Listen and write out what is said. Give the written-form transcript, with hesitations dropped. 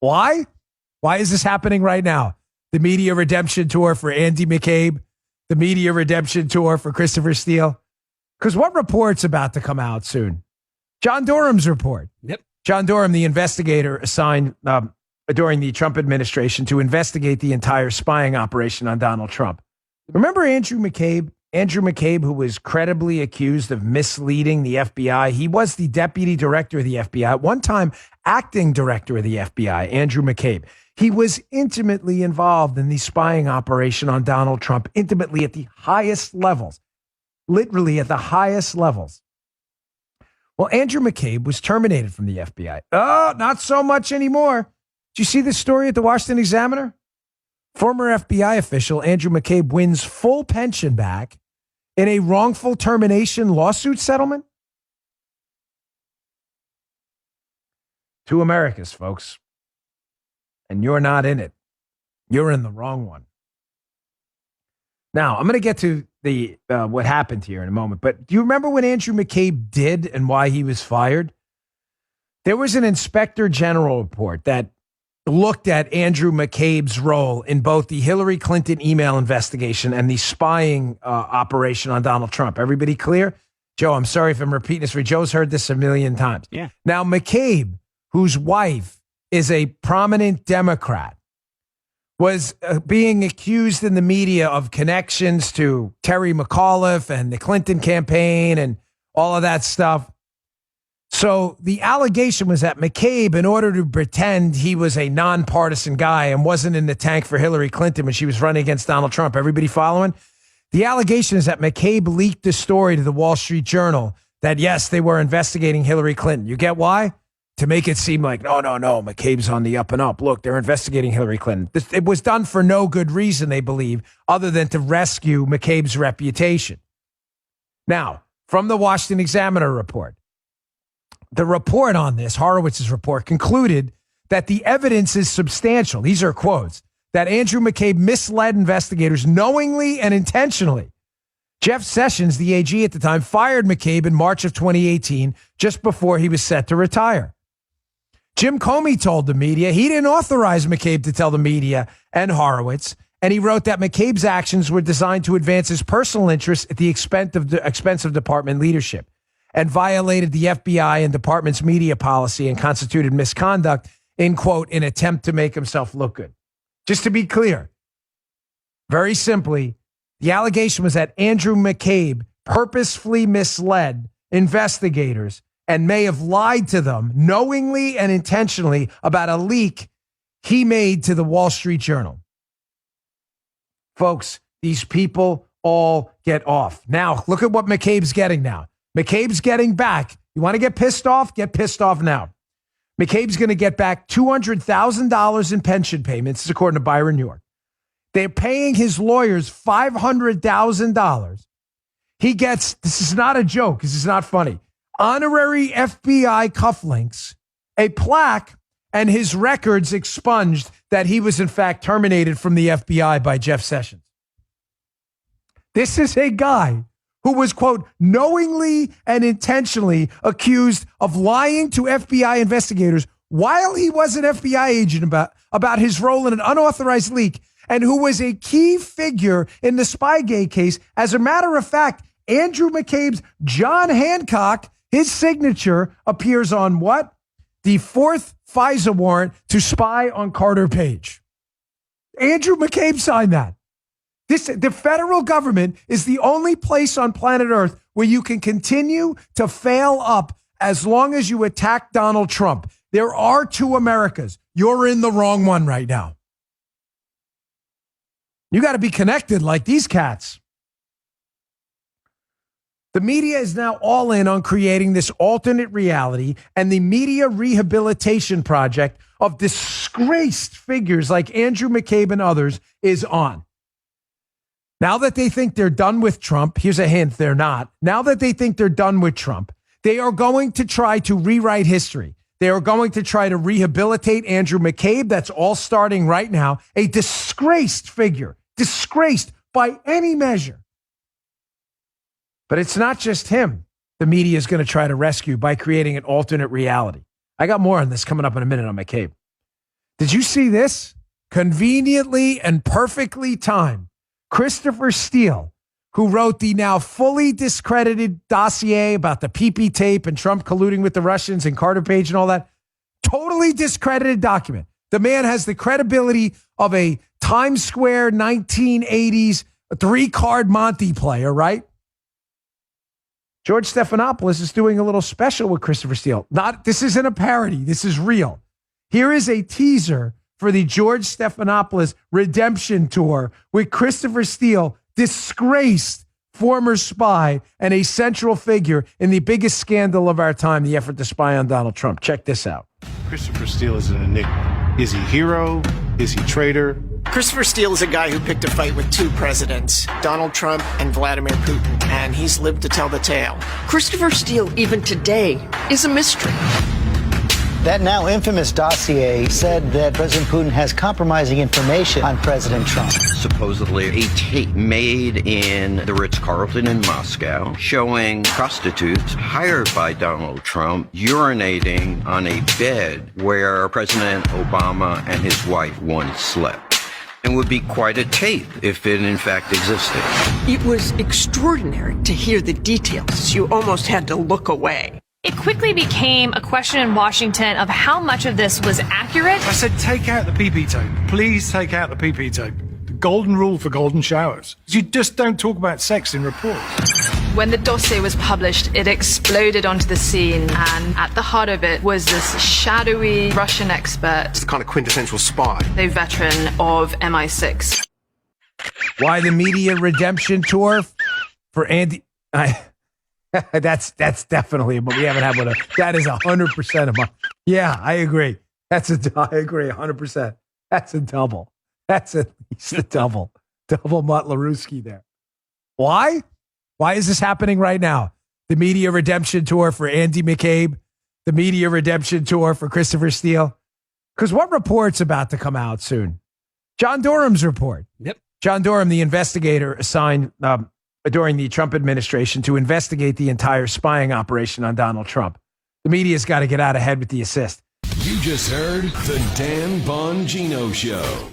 Why? Why is this happening right now? The media redemption tour for Andy McCabe, the media redemption tour for Christopher Steele. Because what report's about to come out soon? John Durham's report. Yep. John Durham, the investigator assigned during the Trump administration to investigate the entire spying operation on Donald Trump. Remember Andrew McCabe? Andrew McCabe, who was credibly accused of misleading the FBI. He was the deputy director of the FBI, at one time acting director of the FBI, Andrew McCabe. He was intimately involved in the spying operation on Donald Trump, intimately at the highest levels, literally at the highest levels. Well, Andrew McCabe was terminated from the FBI. Oh, not so much anymore. Did you see this story at the Washington Examiner? Former FBI official Andrew McCabe wins full pension back in a wrongful termination lawsuit settlement. Two Americas, folks. And you're not in it. You're in the wrong one. Now, I'm going to get to the what happened here in a moment. But do you remember what Andrew McCabe did and why he was fired? There was an inspector general report that looked at Andrew McCabe's role in both the Hillary Clinton email investigation and the spying operation on Donald Trump. Everybody clear? Joe, I'm sorry if I'm repeating this. Joe's heard this a million times. Yeah. Now, McCabe, whose wife is a prominent Democrat, was being accused in the media of connections to Terry McAuliffe and the Clinton campaign and all of that stuff. So the allegation was that McCabe, in order to pretend he was a nonpartisan guy and wasn't in the tank for Hillary Clinton when she was running against Donald Trump, everybody following? The allegation is that McCabe leaked the story to the Wall Street Journal that, yes, they were investigating Hillary Clinton. You get why? To make it seem like, no, McCabe's on the up and up. Look, they're investigating Hillary Clinton. It was done for no good reason, they believe, other than to rescue McCabe's reputation. Now, from the Washington Examiner report, the report on this, Horowitz's report, concluded that the evidence is substantial. These are quotes, that Andrew McCabe misled investigators knowingly and intentionally. Jeff Sessions, the AG at the time, fired McCabe in March of 2018, just before he was set to retire. Jim Comey told the media he didn't authorize McCabe to tell the media and Horowitz, and he wrote that McCabe's actions were designed to advance his personal interests at the expense of department leadership, and violated the FBI and department's media policy and constituted misconduct in, quote, an attempt to make himself look good. Just to be clear, very simply, the allegation was that Andrew McCabe purposefully misled investigators and may have lied to them knowingly and intentionally about a leak he made to the Wall Street Journal. Folks, these people all get off. Now, look at what McCabe's getting now. McCabe's getting back. You want to get pissed off? Get pissed off now. McCabe's going to get back $200,000 in pension payments, according to Byron York. They're paying his lawyers $500,000. He gets, this is not a joke, this is not funny, honorary FBI cufflinks, a plaque, and his records expunged that he was in fact terminated from the FBI by Jeff Sessions. This is a guy who was, quote, knowingly and intentionally accused of lying to FBI investigators while he was an FBI agent about his role in an unauthorized leak, and who was a key figure in the Spygate case. As a matter of fact, Andrew McCabe's John Hancock, his signature appears on what? The fourth FISA warrant to spy on Carter Page. Andrew McCabe signed that. The federal government is the only place on planet Earth where you can continue to fail up as long as you attack Donald Trump. There are two Americas. You're in the wrong one right now. You got to be connected like these cats. The media is now all in on creating this alternate reality, and the media rehabilitation project of disgraced figures like Andrew McCabe and others is on. Now that they think they're done with Trump, here's a hint, they're not. Now that they think they're done with Trump, they are going to try to rewrite history. They are going to try to rehabilitate Andrew McCabe. That's all starting right now. A disgraced figure, disgraced by any measure. But it's not just him the media is going to try to rescue by creating an alternate reality. I got more on this coming up in a minute on McCabe. Did you see this? Conveniently and perfectly timed. Christopher Steele, who wrote the now fully discredited dossier about the PP tape and Trump colluding with the Russians and Carter Page and all that, totally discredited document. The man has the credibility of a Times Square 1980s three-card Monte player, right? George Stephanopoulos is doing a little special with Christopher Steele. This isn't a parody. This is real. Here is a teaser for the George Stephanopoulos redemption tour with Christopher Steele, disgraced former spy and a central figure in the biggest scandal of our time, the effort to spy on Donald Trump. Check this out. Christopher Steele is an enigma. Is he hero? Is he traitor? Christopher Steele is a guy who picked a fight with two presidents, Donald Trump and Vladimir Putin, and he's lived to tell the tale. Christopher Steele, even today, is a mystery. That now infamous dossier said that President Putin has compromising information on President Trump. Supposedly a tape made in the Ritz-Carlton in Moscow showing prostitutes hired by Donald Trump urinating on a bed where President Obama and his wife once slept. It would be quite a tape if it in fact existed. It was extraordinary to hear the details. You almost had to look away. It quickly became a question in Washington of how much of this was accurate. I said, take out the PP tape. Please take out the PP tape. The golden rule for golden showers. You just don't talk about sex in reports. When the dossier was published, it exploded onto the scene, and at the heart of it was this shadowy Russian expert, It's the kind of quintessential spy. a veteran of MI6. Why the media redemption tour for Andy? That's definitely, but we haven't had one. That is 100% of my. Yeah, I agree. I agree 100%. That's a double. That's at least a double. Double Mutlarewski there. Why? Why is this happening right now? The media redemption tour for Andy McCabe, the media redemption tour for Christopher Steele. Because what report's about to come out soon? John Durham's report. Yep. John Durham, the investigator assigned during the Trump administration to investigate the entire spying operation on Donald Trump. The media's got to get out ahead with the assist. You just heard the Dan Bongino Show.